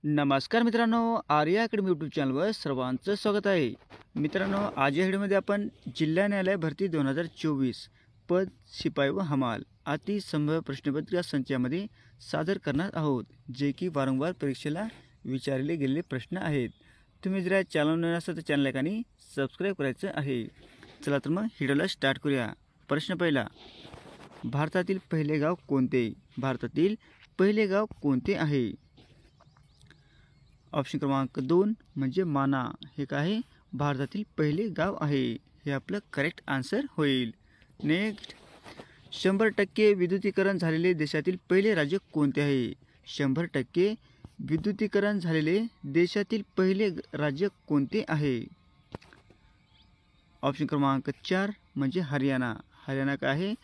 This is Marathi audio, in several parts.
नमस्कार मित्रांनो, आर्या अकॅडमी यूट्यूब चॅनलवर सर्वांचं स्वागत आहे. मित्रांनो, आज या व्हिडिओमध्ये आपण जिल्हा न्यायालय भरती 2024 पद शिपाई व हमाल अति संभाव्य प्रश्नपत्रिका संचामध्ये सादर करणार आहोत, जे की वारंवार परीक्षेला विचारले गेलेले प्रश्न आहेत. तुम्ही जर चॅनल नवीन असाल तर चॅनल लाईक आणि सबस्क्राईब करायचं आहे. चला तर मग व्हिडिओला स्टार्ट करूया. प्रश्न पहिला, भारतातील पहिले गाव कोणते? भारतातील पहिले गाव कोणते आहे? ऑप्शन क्रमांक 2 म्हणजे माना. हे काय? भारतातील पहिले गाव आहे. हे आपलं करेक्ट आन्सर होईल. नेक्स्ट, 100% विद्युतीकरण झालेले देशातील पहिले राज्य कोणते आहे? 100% विद्युतीकरण झालेले देशातील पहिले राज्य कोणते आहे? ऑप्शन क्रमांक 4 म्हणजे हरियाणा. हरियाणा काय आहे?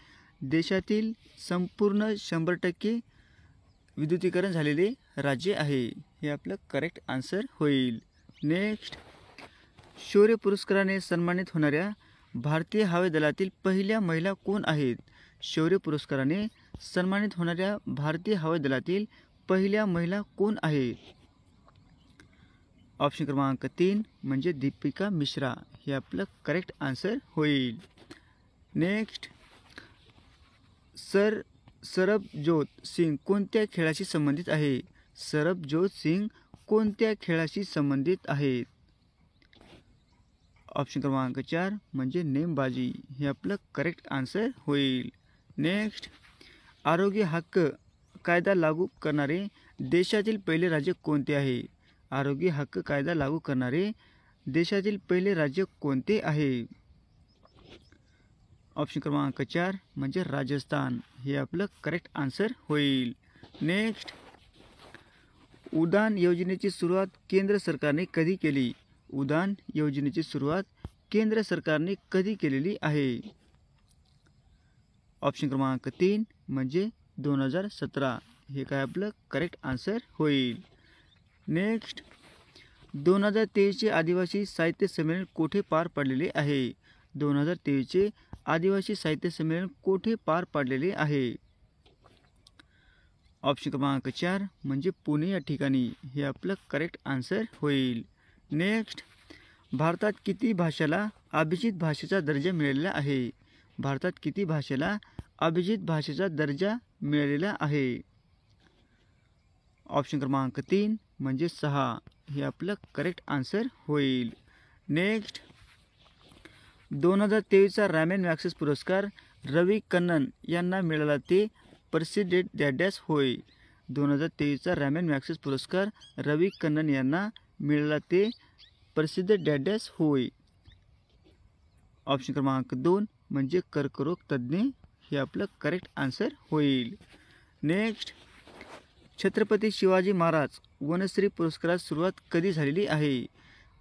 देशातील संपूर्ण 100% विद्युतीकरण झालेले राज्य आहे. हे आपलं करेक्ट आन्सर होईल. नेक्स्ट, शौर्य पुरस्काराने सन्मानित होणाऱ्या भारतीय हवाई दलातील पहिल्या महिला कोण आहेत? शौर्य पुरस्काराने सन्मानित होणाऱ्या भारतीय हवाई दलातील पहिल्या महिला कोण आहेत? ऑप्शन क्रमांक 3 म्हणजे दीपिका मिश्रा. हे आपलं करेक्ट आन्सर होईल. नेक्स्ट, सरबजोत सिंग कोणत्या खेळाशी संबंधित आहे? सरबजोत सिंग कोणत्या खेळाशी संबंधित आहेत? ऑप्शन क्रमांक 4 म्हणजे नेमबाजी. हे आपलं करेक्ट आन्सर होईल. नेक्स्ट, आरोग्य हक्क कायदा लागू करणारे देशातील पहिले राज्य कोणते आहे? आरोग्य हक्क कायदा लागू करणारे देशातील पहिले राज्य कोणते आहे? ऑप्शन क्रमांक 4 म्हणजे राजस्थान. हे आपलं करेक्ट आन्सर होईल. नेक्स्ट, उडान योजनेची सुरुवात केंद्र सरकारने कधी केली? उडान योजनेची सुरुवात केंद्र सरकारने कधी केलेली आहे? ऑप्शन क्रमांक 3 म्हणजे 2017. हे काय आपलं करेक्ट आन्सर होईल. नेक्स्ट, 2023चे आदिवासी साहित्य संमेलन कोठे पार पडलेले आहे? 2023चे आदिवासी साहित्य संमेलन कोठे पार पडलेले आहे? ऑप्शन क्रमांक 4 म्हणजे पुणे या ठिकाणी. हे आपलं करेक्ट आन्सर होईल. नेक्स्ट, भारतात किती भाषेला अभिजात भाषेचा दर्जा मिळालेला आहे? भारतात किती भाषेला अभिजात भाषेचा दर्जा मिळालेला आहे? ऑप्शन क्रमांक 3 म्हणजे 6. हे आपलं करेक्ट आन्सर होईल. नेक्स्ट, 2023चा रॅमन मॅग्सेस पुरस्कार रवी कन्नन यांना मिळाला ते प्रसिद्ध डॅडॅस होय. 2023चा रॅमन मॅग्सेस पुरस्कार रवी कन्नन यांना मिळाला ते प्रसिद्ध डॅडॅस होय. ऑप्शन क्रमांक 2 म्हणजे कर्करोग तज्ज्ञ. हे आपलं करेक्ट आन्सर होईल. नेक्स्ट, छत्रपती शिवाजी महाराज वनश्री पुरस्कारास सुरुवात कधी झालेली आहे?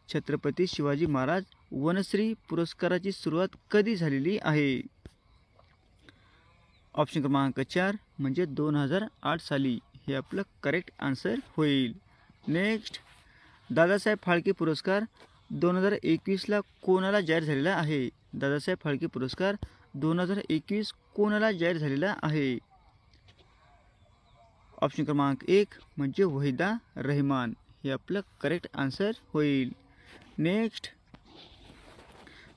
छत्रपती शिवाजी महाराज वनश्री पुरस्काराची सुरुवात कधी झालेली आहे? ऑप्शन क्रमांक 4 म्हणजे 2008 साली. हे आपलं करेक्ट आन्सर होईल. नेक्स्ट, दादासाहेब फाळके पुरस्कार 2021ला कोणाला जाहीर झालेला आहे? दादासाहेब फाळके पुरस्कार 2021 कोणाला जाहीर झालेला आहे? ऑप्शन क्रमांक 1 म्हणजे वहिदा रहमान. हे आपलं करेक्ट आन्सर होईल. नेक्स्ट,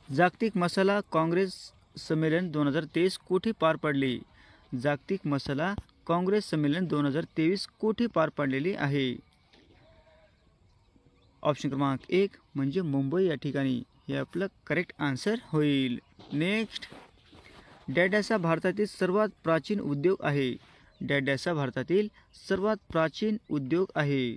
जागतिक मसाला काँग्रेस संमेलन 2023 कोठे पार पडले? जागतिक मसाला काँग्रेस संमेलन 2023 कोठे पार पडलेले आहे? ऑप्शन क्रमांक 1 म्हणजे मुंबई या ठिकाणी. हे आपलं करेक्ट आन्सर होईल. नेक्स्ट, डॅडॅसा भारतातील सर्वात प्राचीन उद्योग आहे. डॅडॅसा भारतातील सर्वात प्राचीन उद्योग आहे.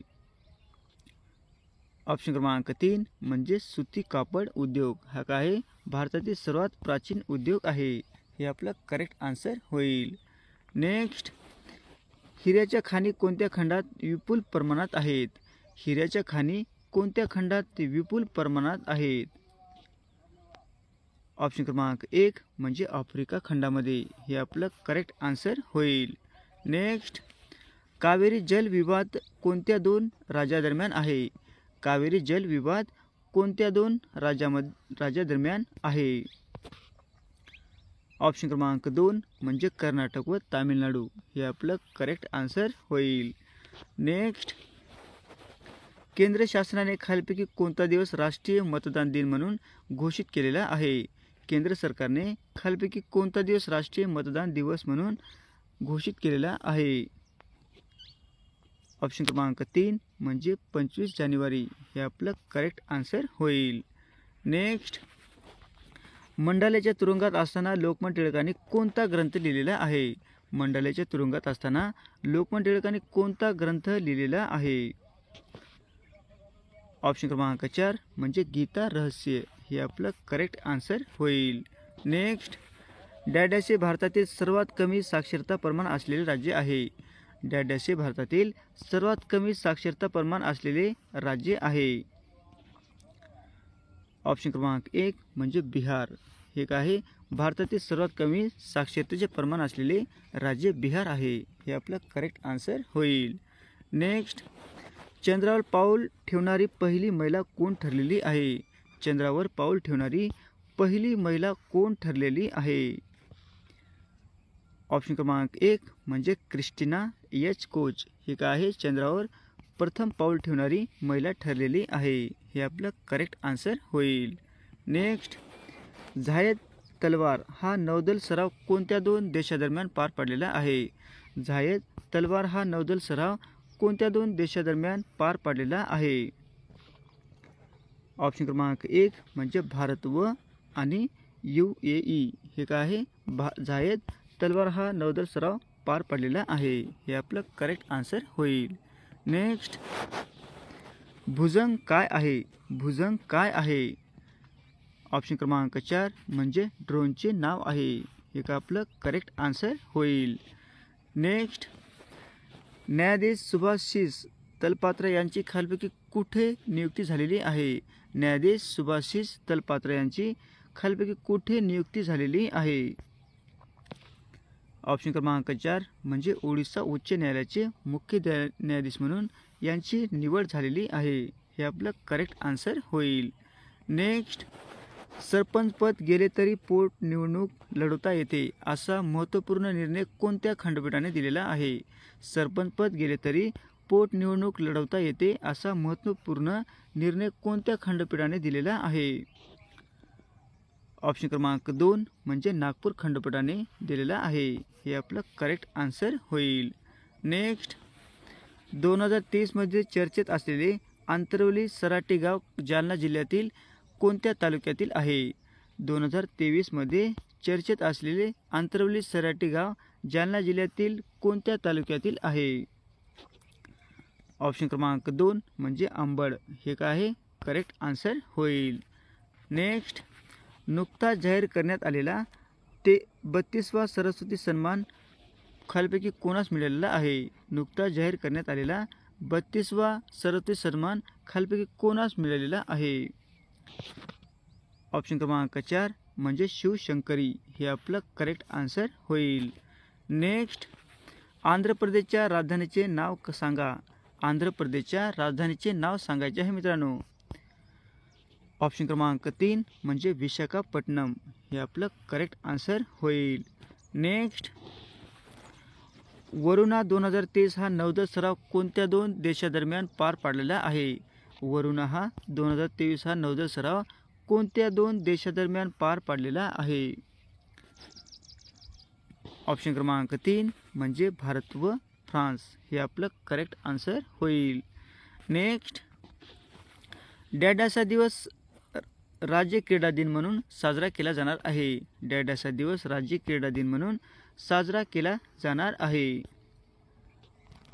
ऑप्शन क्रमांक 3 म्हणजे सुती कापड उद्योग. हा काय आहे? भारतातील सर्वात प्राचीन उद्योग आहे. हे आपलं करेक्ट आन्सर होईल. नेक्स्ट, हिऱ्याच्या खाणी कोणत्या खंडात विपुल प्रमाणात आहेत? हिऱ्याच्या खाणी कोणत्या खंडात विपुल प्रमाणात आहेत? ऑप्शन क्रमांक 1 म्हणजे आफ्रिका खंडामध्ये. हे आपलं करेक्ट आन्सर होईल. नेक्स्ट, कावेरी जल विवाद कोणत्या 2 राज्यादरम्यान आहे? कावेरी जल विवाद कोणत्या 2 राज्यादरम्यान आहे? ऑप्शन क्रमांक 2 म्हणजे कर्नाटक व तामिळनाडू. हे आपलं करेक्ट आन्सर होईल. नेक्स्ट, केंद्र शासनाने खालीलपैकी कोणता दिवस राष्ट्रीय मतदान दिन म्हणून घोषित केलेला आहे? केंद्र सरकारने खालीलपैकी कोणता दिवस राष्ट्रीय मतदान दिवस म्हणून घोषित केलेला आहे? ऑप्शन क्रमांक 3 म्हणजे 25 जानेवारी हे आपलं करेक्ट आन्सर होईल. नेक्स्ट, मंडालेच्या तुरुंगात असताना लोकमान्य टिळकांनी कोणता ग्रंथ लिहिलेला आहे? मंडालेच्या तुरुंगात असताना लोकमान्य टिळकांनी कोणता ग्रंथ लिहिलेला आहे? ऑप्शन क्रमांक 4 म्हणजे गीता रहस्य हे आपलं करेक्ट आन्सर होईल. नेक्स्ट, डॅडॅश हे भारतातील सर्वात कमी साक्षरता प्रमाण असलेले राज्य आहे. डॅडॅश हे भारतातील सर्वात कमी साक्षरता प्रमाण असलेले राज्य आहे. ऑप्शन क्रमांक 1 म्हणजे बिहार हे काय आहे? भारतातील सर्वात कमी साक्षरतेचे प्रमाण असलेले राज्य बिहार आहे. हे आपलं करेक्ट आन्सर होईल. नेक्स्ट, चंद्रावर पाऊल ठेवणारी पहिली महिला कोण ठरलेली आहे? चंद्रावर पाऊल ठेवणारी पहिली महिला कोण ठरलेली आहे? ऑप्शन क्रमांक 1 म्हणजे क्रिस्टिना एच कोच हे काय आहे? चंद्रावर प्रथम पाऊल ठेवणारी महिला ठरलेली आहे. हे आपलं करेक्ट आन्सर होईल. नेक्स्ट, झायद तलवार हा नौदल सराव कोणत्या दोन देशादरम्यान पार पडलेला आहे? झायद तलवार हा नौदल सराव कोणत्या दोन देशादरम्यान पार पडलेला आहे? ऑप्शन क्रमांक 1 म्हणजे भारत व आणि UAE हे काय आहे? झायद तलवार हा नौदल सराव पार पडलेला आहे. हे आपलं करेक्ट आन्सर होईल. नेक्स्ट, भुजंग काय आहे? भुजंग काय आहे? ऑप्शन क्रमांक 4 म्हणजे ड्रोनचे नाव आहे. हे का आपलं करेक्ट आन्सर होईल. नेक्स्ट, न्यायाधीश सुभाषिस तलपात्र यांची खालीलपैकी कुठे नियुक्ती झालेली आहे? न्यायाधीश सुभाषिस तलपात्र यांची खालीलपैकी कुठे नियुक्ती झालेली आहे? ऑप्शन क्रमांक 4 म्हणजे ओडिशा उच्च न्यायालयाचे मुख्य न्यायाधीश म्हणून यांची निवड झालेली आहे. हे आपलं करेक्ट आन्सर होईल. नेक्स्ट, सरपंच पद गेले तरी पोटनिवडणूक लढवता येते असा महत्त्वपूर्ण निर्णय कोणत्या खंडपीठाने दिलेला आहे? सरपंच पद गेले तरी पोटनिवडणूक लढवता येते असा महत्त्वपूर्ण निर्णय कोणत्या खंडपीठाने दिलेला आहे? ऑप्शन क्रमांक 2 म्हणजे नागपूर खंडपीठाने दिलेला आहे. हे आपलं करेक्ट आन्सर होईल. नेक्स्ट, 2023 मध्ये चर्चेत असलेले आंतरवली सराटी गाव जालना जिल्ह्यातील कोणत्या तालुक्यातील आहे? 2023 मध्ये चर्चेत असलेले आंतरवली सराटी गाव जालना जिल्ह्यातील कोणत्या तालुक्यातील आहे? ऑप्शन क्रमांक 2 म्हणजे अंबड हे काय आहे? करेक्ट आन्सर होईल. नेक्स्ट, नुकताच जाहीर करण्यात आलेला 32वा सरस्वती सन्मान खालीलपैकी कोणास मिळालेला आहे? नुकताच जाहीर करण्यात आलेला 32वा सरस्वती सन्मान खालीलपैकी कोणास मिळालेला आहे? ऑप्शन क्रमांक 4 म्हणजे शिवशंकरी हे आपलं करेक्ट आन्सर होईल. नेक्स्ट, आंध्र प्रदेशच्या राजधानीचे नाव सांगा. आंध्र प्रदेशच्या राजधानीचे नाव सांगायचे आहे मित्रांनो. ऑप्शन क्रमांक 3 म्हणजे विशाखापट्टणम हे आपलं करेक्ट आन्सर होईल. नेक्स्ट, वरुणा 2023 हा नौदल सराव कोणत्या दोन देशादरम्यान पार पडलेला आहे? वरुणा हा 2023 हा नौदल सराव कोणत्या दोन देशादरम्यान पार पडलेला आहे? ऑप्शन क्रमांक 3 म्हणजे भारत व फ्रान्स हे आपलं करेक्ट आन्सर होईल. नेक्स्ट, डॅडाचा दिवस राज्य क्रीडा दिन म्हणून साजरा केला जाणार आहे. डॅडाचा दिवस राज्य क्रीडा दिन म्हणून साजरा केला जाणार आहे.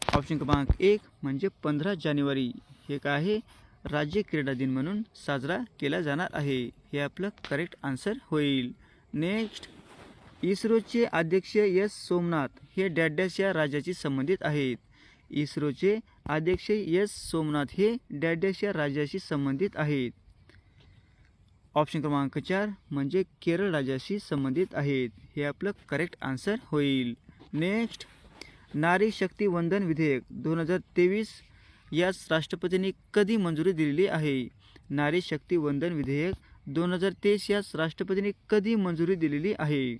ऑप्शन क्रमांक 1 म्हणजे 15 जानेवारी हे काय आहे? राज्य क्रीडा दिन म्हणून साजरा केला जाणार आहे. हे आपलं करेक्ट आन्सर होईल. नेक्स्ट, इस्रोचे अध्यक्ष एस सोमनाथ हे डॅडॅश या राज्याशी संबंधित आहेत. इस्रोचे अध्यक्ष एस सोमनाथ हे डॅडॅश या राज्याशी संबंधित आहेत. ऑप्शन क्रमांक 4 म्हणजे केरळ राज्याशी संबंधित आहेत. हे आपलं करेक्ट आन्सर होईल. नेक्स्ट, नारी शक्ती वंदन विधेयक 2023 यास राष्ट्रपतींनी कधी मंजुरी दिलेली आहे? नारी शक्ती वंदन विधेयक 2023 यास राष्ट्रपतींनी कधी मंजुरी दिलेली आहे?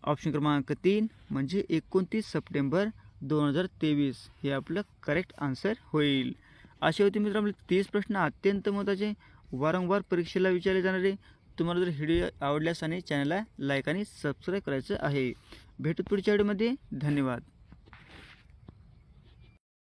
ऑप्शन क्रमांक 3 म्हणजे 29 सप्टेंबर 2023 हे आपलं करेक्ट आन्सर होईल. असे होते मित्रांनो आपले 30 प्रश्न अत्यंत महत्त्वाचे, वारंवार परीक्षेला विचारले जाणारे. तुम्हाला जर व्हिडिओ आवडल्यास आणि चॅनलला लाईक आणि सबस्क्राईब करायचं आहे. भेटू पुढच्या व्हिडिओमध्ये. धन्यवाद.